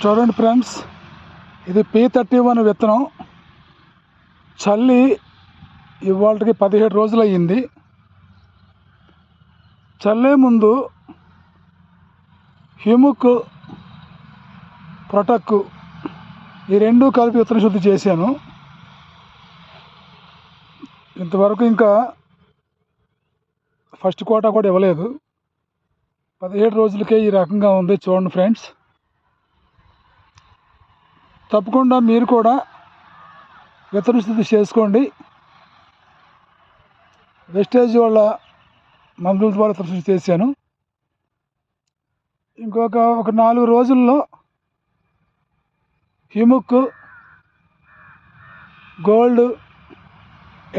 చూడండి ఫ్రెండ్స్, ఇది P31 విత్తనం. చల్లి ఇవాళకి 17 రోజులు అయ్యింది. చల్లే ముందు హ్యూమిక్, ప్రొటెక్ట్ ఈ రెండు కలిపి విత్తన శుద్ధి చేశాను. ఇంతవరకు ఇంకా ఫస్ట్ కోటా కూడా ఇవ్వలేదు. 17 రోజులకే ఈ రకంగా ఉంది. చూడండి ఫ్రెండ్స్, తప్పకుండా మీరు కూడా విత్తన శుద్ధి చేసుకోండి. వెస్టేజ్ వాళ్ళ మందుల ద్వారా విత్తన శుద్ధి చేశాను. ఇంకొక 4 రోజుల్లో హ్యూమిక్ గోల్డ్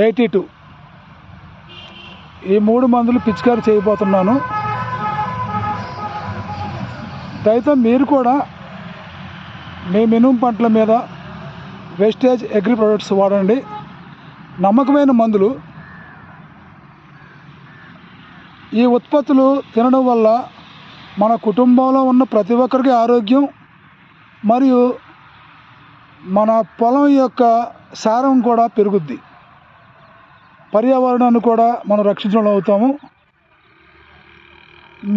82 ఈ 3 మందులు పిచికారీ చేయబోతున్నాను. దయతో మీరు కూడా మీ మినుము పంటల మీద వెస్టేజ్ అగ్రి ప్రొడక్ట్స్ వాడండి. నమ్మకమైన మందులు. ఈ ఉత్పత్తులు తినడం వల్ల మన కుటుంబంలో ఉన్న ప్రతి ఒక్కరికి ఆరోగ్యం మరియు మన పొలం యొక్క సారం కూడా పెరుగుద్ది. పర్యావరణాన్ని కూడా మనం రక్షించడం అవుతాము.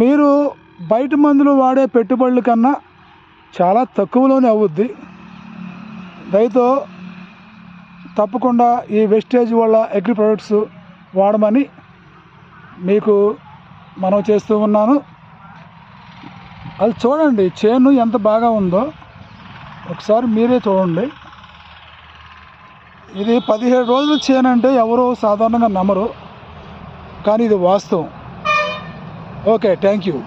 మీరు బయట మందులు వాడే పెట్టుబడుల కన్నా చాలా తక్కువలోనే అవుద్ది. దయతో తప్పకుండా ఈ వెస్టేజ్ వాళ్ళ అగ్రి ప్రొడక్ట్స్ వాడమని మీకు మనం చేస్తూ ఉన్నాను. అది చూడండి, చేను ఎంత బాగా ఉందో ఒకసారి మీరే చూడండి. ఇది 17 రోజుల చేను అంటే ఎవరో సాధారణంగా నమ్మరు, కానీ ఇది వాస్తవం. Okay, thank you.